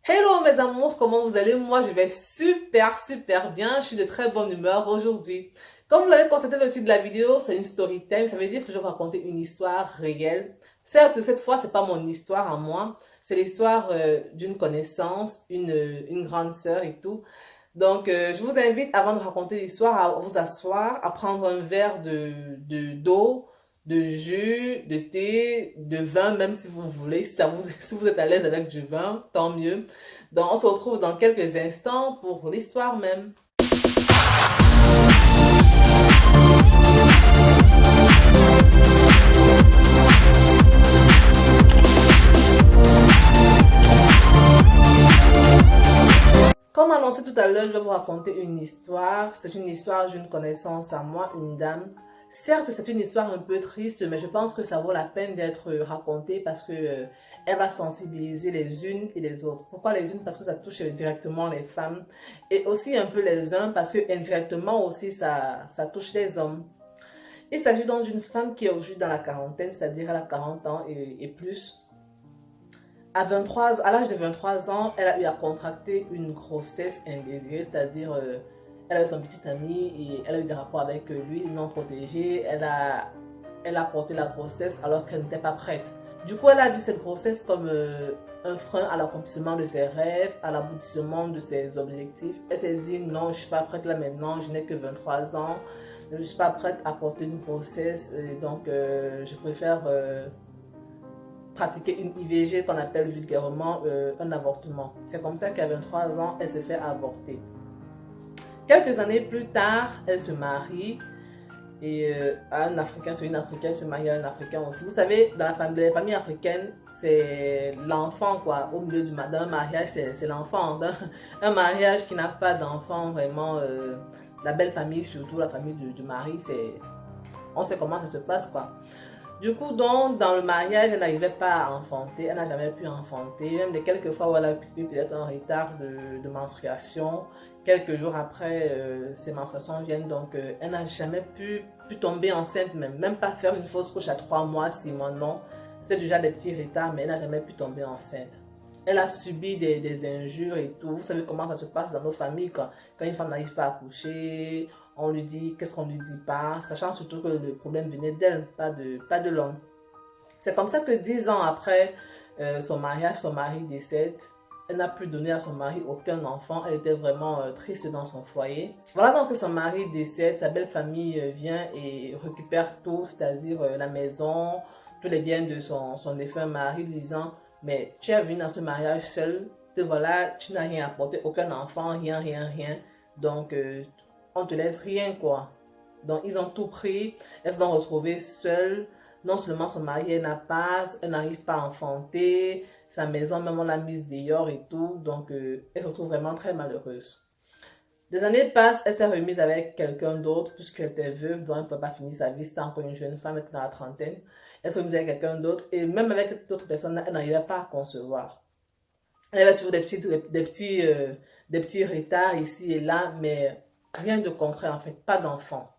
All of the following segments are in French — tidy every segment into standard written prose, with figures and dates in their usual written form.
Hello mes amours, comment vous allez? Moi je vais super bien, je suis de très bonne humeur aujourd'hui. Comme vous l'avez constaté le titre de la vidéo, c'est une story time, ça veut dire que je vais vous raconter une histoire réelle. Certes, cette fois, c'est pas mon histoire à moi, c'est l'histoire d'une connaissance, une grande sœur et tout. Donc, je vous invite, avant de raconter l'histoire, à vous asseoir, à prendre un verre d'eau, de jus, de thé, de vin, même si vous voulez. Si, si vous êtes à l'aise avec du vin, tant mieux. Donc, on se retrouve dans quelques instants pour l'histoire même. Comme annoncé tout à l'heure, je vais vous raconter une histoire. C'est une histoire d'une connaissance à moi, une dame. Certes, c'est une histoire un peu triste, mais je pense que ça vaut la peine d'être racontée parce que elle va sensibiliser les unes et les autres. Pourquoi les unes? Parce que ça touche directement les femmes et aussi un peu les uns parce que indirectement aussi ça touche les hommes. Il s'agit donc d'une femme qui est aujourd'hui dans la quarantaine, c'est-à-dire elle a 40 ans et plus. À l'âge de 23 ans, elle a eu à contracter une grossesse indésirée, c'est-à-dire elle a eu son petit ami et elle a eu des rapports avec lui non protégés. Elle a porté la grossesse alors qu'elle n'était pas prête. Du coup, elle a vu cette grossesse comme un frein à l'accomplissement de ses rêves, à l'aboutissement de ses objectifs. Elle s'est dit non, je ne suis pas prête là maintenant, je n'ai que 23 ans, je ne suis pas prête à porter une grossesse, donc je préfère pratiquer une IVG qu'on appelle vulgairement un avortement. C'est comme ça qu'à 23 ans, elle se fait avorter. Quelques années plus tard, elle se marie et un Africain, c'est une Africaine, se marie à un Africain aussi. Vous savez, dans les familles africaines, c'est l'enfant quoi. Au milieu d'un mariage, c'est l'enfant. Un mariage qui n'a pas d'enfant, vraiment, la belle famille, surtout la famille du mari, on sait comment ça se passe quoi. Du coup, donc, dans le mariage, elle n'arrivait pas à enfanter, elle n'a jamais pu enfanter. Même les quelques fois où elle a eu peut-être un retard de menstruation, quelques jours après, ses menstruations viennent, donc elle n'a jamais pu tomber enceinte, même pas faire une fausse couche à 3 mois, 6 mois, non. C'est déjà des petits retards, mais elle n'a jamais pu tomber enceinte. Elle a subi des injures et tout. Vous savez comment ça se passe dans nos familles quand une femme n'arrive pas à accoucher, on lui dit qu'est-ce qu'on lui dit pas, sachant surtout que le problème venait d'elle, pas de l'homme. C'est comme ça que 10 ans après son mariage, son mari décède. Elle n'a pu donner à son mari aucun enfant. Elle était vraiment triste dans son foyer. Voilà donc que son mari décède. Sa belle famille vient et récupère tout, c'est-à-dire la maison, tous les biens de son défunt mari, lui disant mais tu es venu dans ce mariage seul. Te voilà, tu n'as rien apporté, aucun enfant, rien. Donc, on te laisse rien, quoi. Donc, ils ont tout pris. Elles se sont retrouvées seules. Non seulement son mari, elle n'a pas, elle n'arrive pas à enfanter. Sa maison, même on l'a mise dehors et tout. Donc, elle se retrouve vraiment très malheureuse. Des années passent, elle s'est remise avec quelqu'un d'autre, puisqu'elle était veuve, donc elle ne peut pas finir sa vie. C'était encore une jeune femme, elle était dans la trentaine. Elle s'est remise avec quelqu'un d'autre, et même avec cette autre personne-là, elle n'arrivait pas à concevoir. Elle avait toujours des petits retards ici et là, mais rien de concret en fait, pas d'enfant.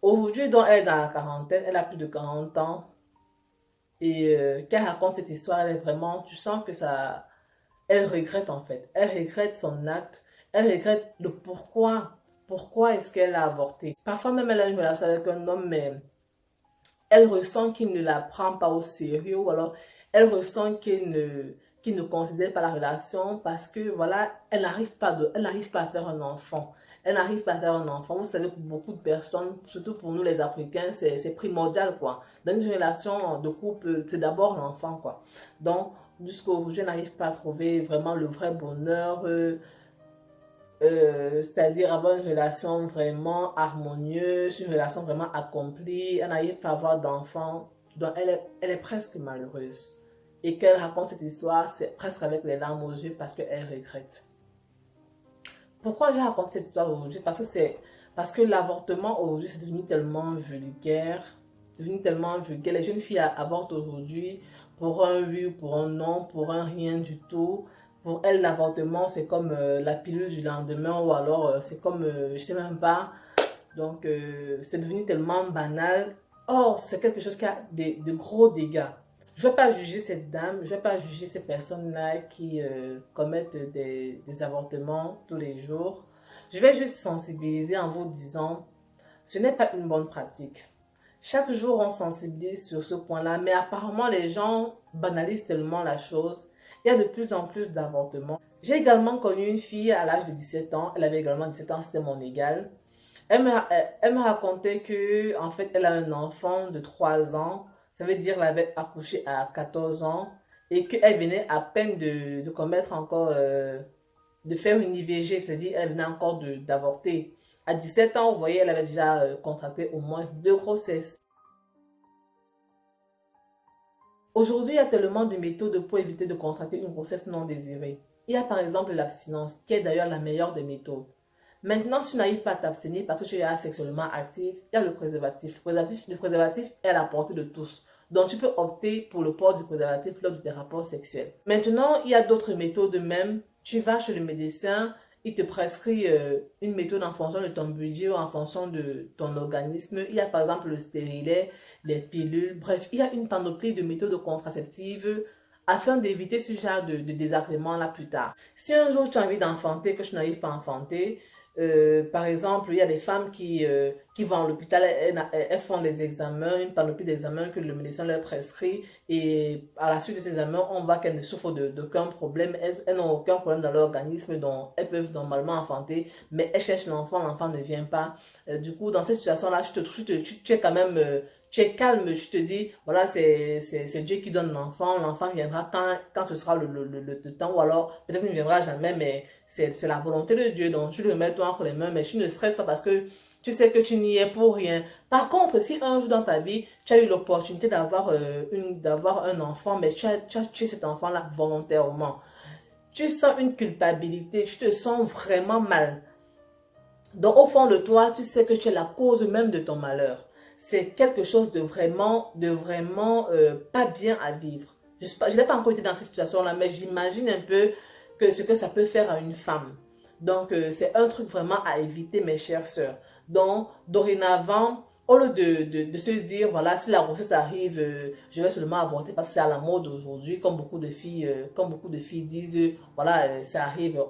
Aujourd'hui, donc, elle est dans la quarantaine, elle a plus de 40 ans. Et qu'elle raconte cette histoire, elle est vraiment, tu sens que ça, elle regrette en fait. Elle regrette son acte, elle regrette le pourquoi est-ce qu'elle a avorté. Parfois même elle a une relation avec un homme, mais elle ressent qu'il ne la prend pas au sérieux, ou alors elle ressent qu'il ne considère pas la relation parce que voilà, elle n'arrive pas à faire un enfant. Elle n'arrive pas à faire un enfant. Vous savez, pour beaucoup de personnes, surtout pour nous les Africains, c'est primordial quoi. Dans une relation de couple, c'est d'abord l'enfant quoi. Donc, jusqu'à aujourd'hui, elle n'arrive pas à trouver vraiment le vrai bonheur. C'est-à-dire avoir une relation vraiment harmonieuse, une relation vraiment accomplie. Elle n'arrive pas à avoir d'enfant, donc elle est presque malheureuse. Et qu'elle raconte cette histoire, c'est presque avec les larmes aux yeux parce qu'elle regrette. Pourquoi j'ai raconté cette histoire aujourd'hui? Parce que l'avortement aujourd'hui, c'est devenu tellement vulgaire. Devenu tellement vulgaire. Les jeunes filles avortent aujourd'hui pour un oui ou pour un non, pour un rien du tout. Pour elles, l'avortement, c'est comme la pilule du lendemain ou alors c'est comme, je sais même pas. Donc, c'est devenu tellement banal. Or, c'est quelque chose qui a de gros dégâts. Je ne vais pas juger cette dame, je ne vais pas juger ces personnes-là qui commettent des avortements tous les jours. Je vais juste sensibiliser en vous disant, ce n'est pas une bonne pratique. Chaque jour, on sensibilise sur ce point-là, mais apparemment, les gens banalisent tellement la chose. Il y a de plus en plus d'avortements. J'ai également connu une fille à l'âge de 17 ans. Elle avait également 17 ans, c'était mon égale. Elle me racontait que, en fait, elle a un enfant de 3 ans. Ça veut dire qu'elle avait accouché à 14 ans et qu'elle venait à peine de commettre encore, de faire une IVG, c'est-à-dire elle venait encore d'avorter. À 17 ans, vous voyez, elle avait déjà contracté au moins 2 grossesses. Aujourd'hui, il y a tellement de méthodes pour éviter de contracter une grossesse non désirée. Il y a par exemple l'abstinence, qui est d'ailleurs la meilleure des méthodes. Maintenant, si tu n'arrives pas à t'abstenir parce que tu es sexuellement actif, il y a le préservatif. Le préservatif est à la portée de tous. Donc, tu peux opter pour le port du préservatif lors de tes rapports sexuels. Maintenant, il y a d'autres méthodes même. Tu vas chez le médecin, il te prescrit une méthode en fonction de ton budget ou en fonction de ton organisme. Il y a par exemple le stérilet, les pilules, bref, il y a une panoplie de méthodes contraceptives afin d'éviter ce genre de désagréments là plus tard. Si un jour tu as envie d'enfanter, que tu n'arrives pas à enfanter, par exemple, il y a des femmes qui vont à l'hôpital, elles font des examens, une panoplie d'examens que le médecin leur prescrit et à la suite de ces examens, on voit qu'elles ne souffrent d'aucun problème, elles n'ont aucun problème dans leur organisme, donc elles peuvent normalement enfanter, mais elles cherchent l'enfant ne vient pas. Du coup, dans cette situation-là, tu es quand même... tu es calme, tu te dis, voilà, c'est Dieu qui donne l'enfant viendra quand ce sera le temps, ou alors peut-être qu'il ne viendra jamais, mais c'est la volonté de Dieu, donc tu le mets toi entre les mains, mais tu ne stresses pas parce que tu sais que tu n'y es pour rien. Par contre, si un jour dans ta vie, tu as eu l'opportunité d'avoir un enfant, mais tu as tué cet enfant-là volontairement, tu sens une culpabilité, tu te sens vraiment mal. Donc au fond de toi, tu sais que tu es la cause même de ton malheur. C'est quelque chose de vraiment pas bien à vivre. Je n'ai pas encore été dans cette situation-là, mais j'imagine un peu que ce que ça peut faire à une femme. Donc c'est un truc vraiment à éviter, mes chères sœurs. Donc dorénavant, au lieu de se dire, voilà, si la grossesse arrive, je vais seulement avorter parce que c'est à la mode aujourd'hui, comme beaucoup de filles disent, voilà, ça arrive,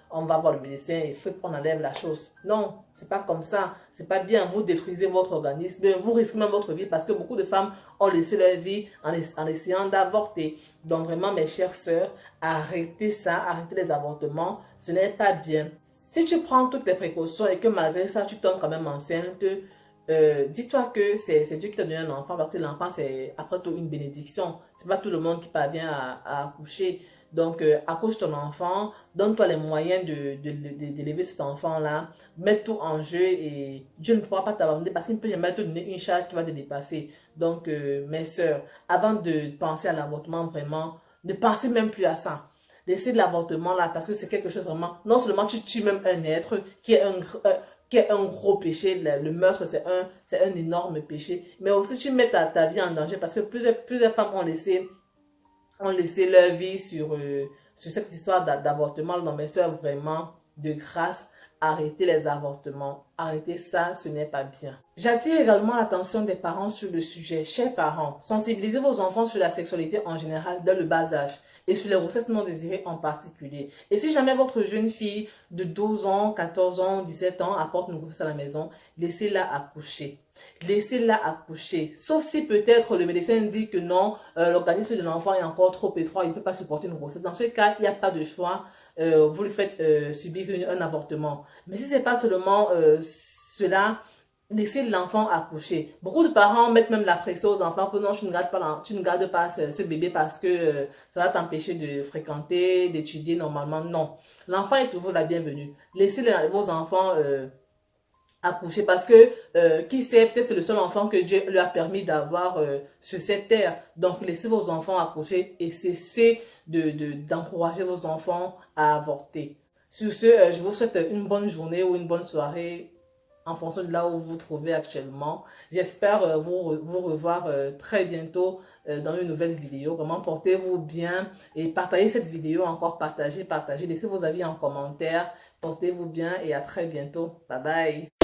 on va voir le médecin et il faut qu'on enlève la chose. Non, c'est pas comme ça. C'est pas bien. Vous détruisez votre organisme, vous risquez même votre vie parce que beaucoup de femmes ont laissé leur vie en essayant d'avorter. Donc vraiment, mes chères sœurs, arrêtez ça, arrêtez les avortements. Ce n'est pas bien. Si tu prends toutes les précautions et que malgré ça, tu tombes quand même enceinte, dis-toi que c'est Dieu qui t'a donné un enfant parce que l'enfant, c'est après tout une bénédiction. C'est pas tout le monde qui parvient à accoucher. Donc, accouche ton enfant, donne-toi les moyens d'élever cet enfant-là, mets tout en jeu et Dieu ne pourra pas t'abandonner parce qu'il ne peut jamais te donner une charge qui va te dépasser. Donc, mes sœurs, avant de penser à l'avortement, vraiment, ne pensez même plus à ça. Laissez de l'avortement là parce que c'est quelque chose vraiment, non seulement tu tues même un être qui est un gros péché, le meurtre c'est un énorme péché, mais aussi tu mets ta vie en danger parce que plusieurs femmes ont laissé leur vie sur cette histoire d'avortement. Non, mes soeurs, vraiment, de grâce, arrêtez les avortements. Arrêtez ça, ce n'est pas bien. J'attire également l'attention des parents sur le sujet. Chers parents, sensibilisez vos enfants sur la sexualité en général dès le bas âge et sur les grossesses non désirées en particulier. Et si jamais votre jeune fille de 12 ans, 14 ans, 17 ans apporte une grossesse à la maison, laissez-la accoucher. Laissez-la accoucher. Sauf si peut-être le médecin dit que non, l'organisme de l'enfant est encore trop étroit, il ne peut pas supporter une grossesse. Dans ce cas, il n'y a pas de choix. Vous lui faites subir un avortement. Mais si ce n'est pas seulement cela, laissez l'enfant accoucher. Beaucoup de parents mettent même la pression aux enfants que non, tu ne gardes pas ce bébé parce que ça va t'empêcher de fréquenter, d'étudier normalement. Non, l'enfant est toujours la bienvenue. Laissez vos enfants accoucher parce que qui sait, peut-être c'est le seul enfant que Dieu lui a permis d'avoir sur cette terre. Donc laissez vos enfants accoucher et cessez d'encourager vos enfants à avorter. Sur ce, je vous souhaite une bonne journée ou une bonne soirée en fonction de là où vous vous trouvez actuellement. J'espère vous revoir très bientôt dans une nouvelle vidéo. Vraiment, portez-vous bien et partagez cette vidéo encore, partagez. Laissez vos avis en commentaire. Portez-vous bien et à très bientôt. Bye bye.